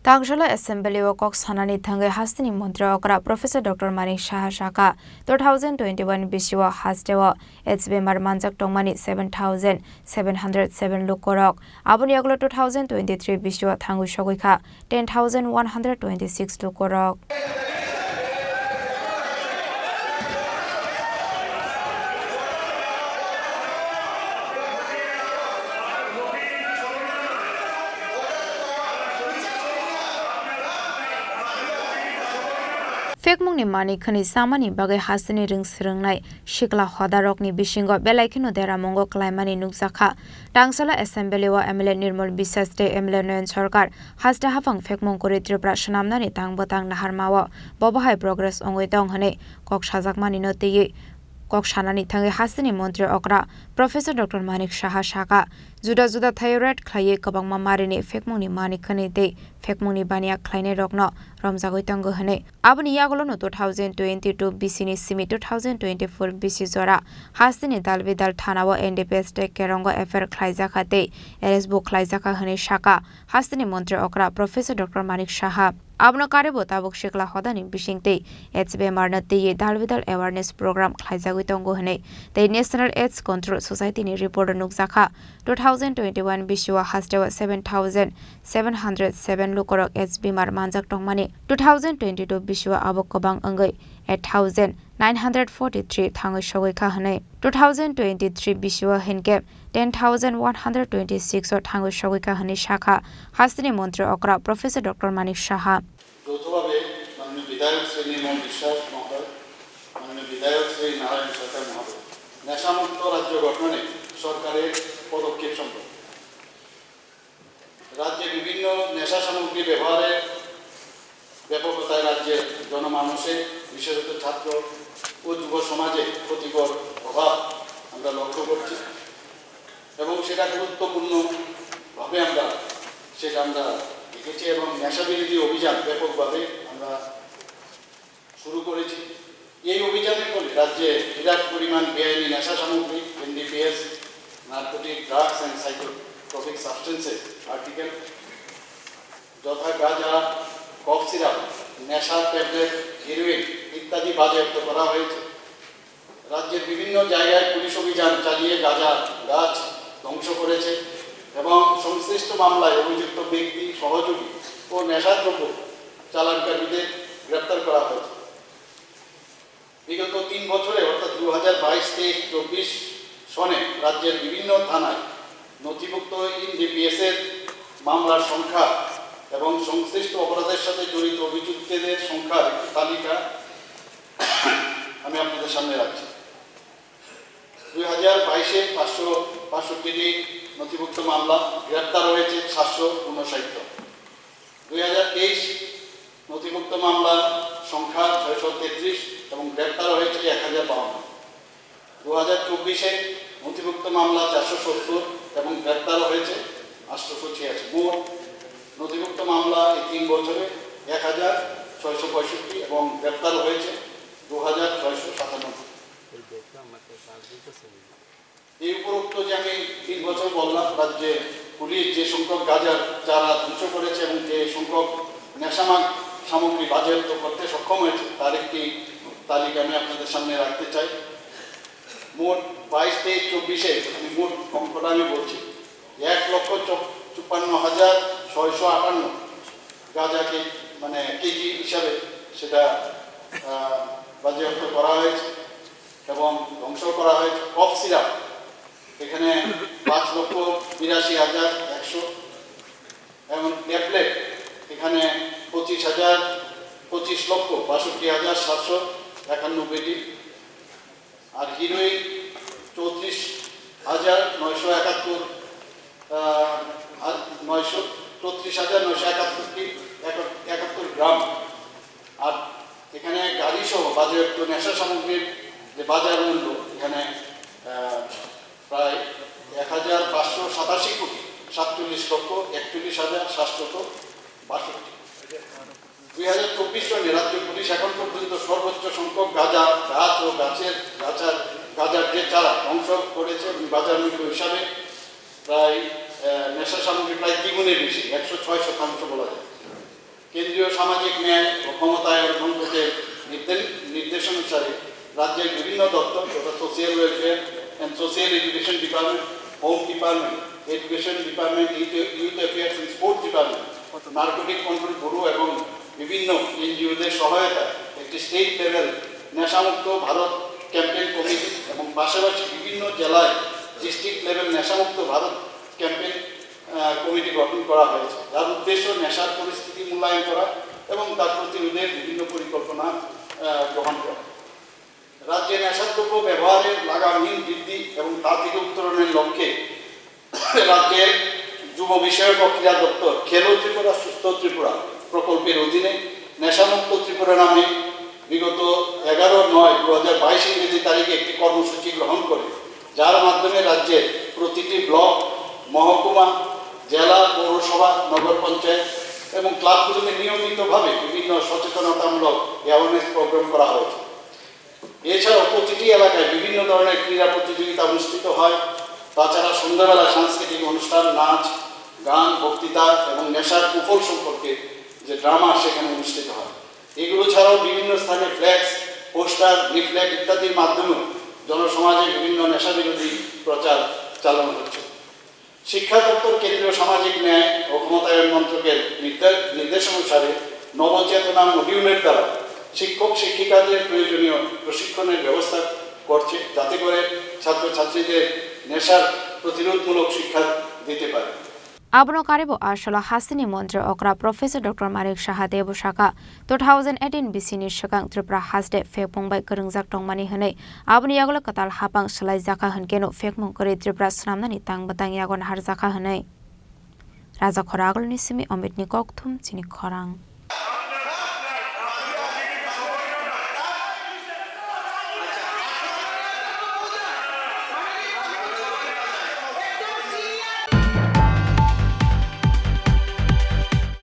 Tangshala Assembly o Kok Sanani Thangai Hastini Montra Okra Professor Dr. Manik Shaha Shaka 2021 Bishiwa Hastewa HB Marmanjak Tongmani 7,707 Lukorok Abuniaglo 2023 Bishiwa Thangu Shogika 10,126 Lukorok Fekmungni mani khani samani bagai hasini ring srungnai shikla hodarokni bisingo belaikino dera mongo klaimani nukjakha Tangshala Assembly wa MLA Nirmal Biswas te MLA Noyan Sarkar hasta hafang fekmung kori Tripura shanamnani tangbotang naharmawo bobahai progress ongoi tong hane kok sajakmani no tei Kok Sanani Thangai Hastini Montri Okra Professor Dr. Manik Shaha Shaka Juda Juda Thyroid Khlai Kabangma Marini Fekmungni Mani Khani Dei Fekmungni Bania Khlaine Rokno Romjagoi Tango Hane Abuni Yagolo no 2022 BC ni Simi 2024 BC Zora Hastini Dalbidal Thanawa NDPS Te Kerongo Affair Khlaijaka Dei RSBO Khlaijaka Hane Shaka Hastini Montri Okra Professor Dr. Manik Shaha Abno karebo tabuk shikla hodani bishingte HB marnate dalbidal awareness program khlaijagoi tongo hane the National AIDS Control Society ni report nukjakha 2021 Bishiwa hastewa 7,707 lukorok HB mar manjak tongmani 2022 Bishiwa abok kobang angai 8,943 thangai shogoika hane 2023 Bishiwa henkep 10,126 or thangai shogoika hane shakha Hastini Montri Okra Professor Dr. Manik Shaha যৌথভাবে মাননীয় বিধায়ক শ্রী নির্মল বিশ্বাস মহোদয় মাননীয় বিধায়ক শ্রী নারায়ণ সরকার মহোদয় নেশামুক্ত রাজ্য গঠনে সরকারের পদক্ষেপ সম্পর্কে রাজ্যে বিভিন্ন নেশা সামগ্রী ব্যবহারের ব্যাপকতায় রাজ্যের জনমানুষের বিশেষত ছাত্র ও যুব সমাজে ক্ষতিকর প্রভাব আমরা লক্ষ্য করছি এবং সেটা গুরুত্বপূর্ণভাবে আমরা দেখেছি এবং নেশাবিরোধী অভিযান ব্যাপকভাবে আমরা শুরু করেছি এই অভিযানের ফলে রাজ্যে বিরাট পরিমাণ বেআইনি নেশা সামগ্রী NDPS narcotic drugs and psychotropic substances article যথা গাঁজা কফ সিরাপ নেশা ট্যাবলেট হেরোইন ইত্যাদি বাজেয়াপ্ত করা হয়েছে রাজ্যের বিভিন্ন জায়গায় পুলিশ অভিযান চালিয়ে গাঁজা গাছ ধ্বংস করেছে এবং সংশ্লিষ্ট মামলায় অভিযুক্ত ব্যক্তি সহযোগী ও নেশাদ্রব্য চালানকারীদের গ্রেপ্তার করা হয়েছে বিগত 3 বছরে অর্থাৎ 2022-23-24 সনে রাজ্যের বিভিন্ন থানায় নথিভুক্ত NDPS এর মামলার সংখ্যা এবং সংশ্লিষ্ট অপরাধের সাথে জড়িত অভিযুক্তদের সংখ্যার একটি তালিকা আমি আপনাদের সামনে রাখছি 2022-এ 565টি নথিভুক্ত মামলা গ্রেপ্তার হয়েছে 759 2023 নথিভুক্ত মামলার সংখ্যা 633 এবং গ্রেপ্তার হয়েছে 1052 2024-এ নথিভুক্ত মামলা 470 এবং গ্রেপ্তার হয়েছে 886 মোট নথিভুক্ত মামলা এই 3 বছরে 1665 এবং গ্রেপ্তার হয়েছে 2697 এই উপরোক্ত যে আমি 3 বছর বললাম রাজ্যে পুলিশ যে সংখ্যক গাঁজার চারা ধ্বংস করেছে এবং যে সংখ্যক নেশামাক সামগ্রী বাজেয়াপ্ত করতে সক্ষম হয়েছে তার একটি তালিকা আমি আপনাদের সামনে রাখতে চাই মোট 22-23-24-এ আমি মোট অঙ্কটা আমি বলছি 1,54,658 গাঁজাকে মানে কেজি হিসাবে সেটা বাজেয়াপ্ত করা হয়েছে এবং ধ্বংস করা হয়েছে কফ সিরাপ এখানে 5,82,100 এবং ট্যাবলেট এখানে 25,62,791টি আর হিরোইন 34,971 গ্রাম আর এখানে গাড়ি সহ বাজেয়াপ্ত নেশা সামগ্রীর যে বাজার মূল্য এখানে প্রায় 1,587 কোটি 47,41,762 2024 সনে রাজ্য পুলিশ এখন পর্যন্ত সর্বোচ্চ সংখ্যক গাঁজা গাছ ও গাঁজার যে চারা ধ্বংস করেছে বাজার মূল্য হিসাবে প্রায় নেশা সামগ্রী প্রায় দ্বিগুণের বেশি 106% বলা যায় কেন্দ্রীয় সামাজিক ন্যায় ও ক্ষমতায়ন মন্ত্রকের নির্দেশানুসারে রাজ্যের বিভিন্ন দপ্তর তথা social welfare and social education department, home department, education department, youth affairs and sports department, narcotic control bureau এবং বিভিন্ন এনজিওদের সহায়তায় একটি স্টেট লেভেল নেশামুক্ত ভারত ক্যাম্পেইন কমিটি এবং পাশাপাশি বিভিন্ন জেলায় ডিস্ট্রিক্ট লেভেল নেশামুক্ত ভারত ক্যাম্পেইন কমিটি গঠন করা হয়েছে, যার উদ্দেশ্য নেশার পরিস্থিতি মূল্যায়ন করা এবং তার প্রতিরোধের বিভিন্ন পরিকল্পনা গ্রহণ করা। রাজ্যে নেশাদ্রব্য ব্যবহারের লাগামহীন বৃদ্ধি এবং তা থেকে উত্তরণের লক্ষ্যে রাজ্যের যুব বিষয়ক ও ক্রীড়া দপ্তর খেলো ত্রিপুরা সুস্থ ত্রিপুরা প্রকল্পের অধীনে নেশামুক্ত ত্রিপুরা নামে বিগত 11/9/2022 ইংরেজি তারিখে একটি কর্মসূচি গ্রহণ করে, যার মাধ্যমে রাজ্যের প্রতিটি ব্লক, মহকুমা, জেলা, পৌরসভা, নগর পঞ্চায়েত এবং ক্লাবগুলিতে নিয়মিতভাবে বিভিন্ন সচেতনতামূলক অ্যাওয়ারনেস প্রোগ্রাম করা হয়েছে। এছাড়াও প্রতিটি এলাকায় বিভিন্ন ধরনের ক্রীড়া প্রতিযোগিতা অনুষ্ঠিত হয়। তাছাড়া সন্ধ্যাবেলা সাংস্কৃতিক অনুষ্ঠান, নাচ, গান, বক্তৃতা এবং নেশার কুফল সম্পর্কে যে ড্রামা সেখানে অনুষ্ঠিত হয়। এগুলো ছাড়াও বিভিন্ন স্থানে ফ্ল্যাক্স, পোস্টার, লিফলেট ইত্যাদির মাধ্যমেও জনসমাজে বিভিন্ন নেশা বিরোধী প্রচার চালানো হচ্ছে। শিক্ষা দপ্তর কেন্দ্রীয় সামাজিক ন্যায় ও ক্ষমতায়ন মন্ত্রকের নির্দেশানুসারে নবচেতনা মডিউলের দ্বারা শিক্ষক শিক্ষিকাদের প্রয়োজনীয় প্রশিক্ষণের ব্যবস্থা করছে, যাতে করে ছাত্রছাত্রীদের নেশার প্রতিরোধমূলক শিক্ষা দিতে পারে। Abono karibo ashola hasini montre okra Professor Dr. Marik Shahadev Shaka 2018 bisini shakang Tripura hasde fekmong bai kerungjak tongmani hanai aboni yagola katal hapang salai jaka hankeno fekmong kore Tripura snamnani tang batang yagon har jaka hanai Raja Khoragol nisimi Amit Nikok thum chini khorang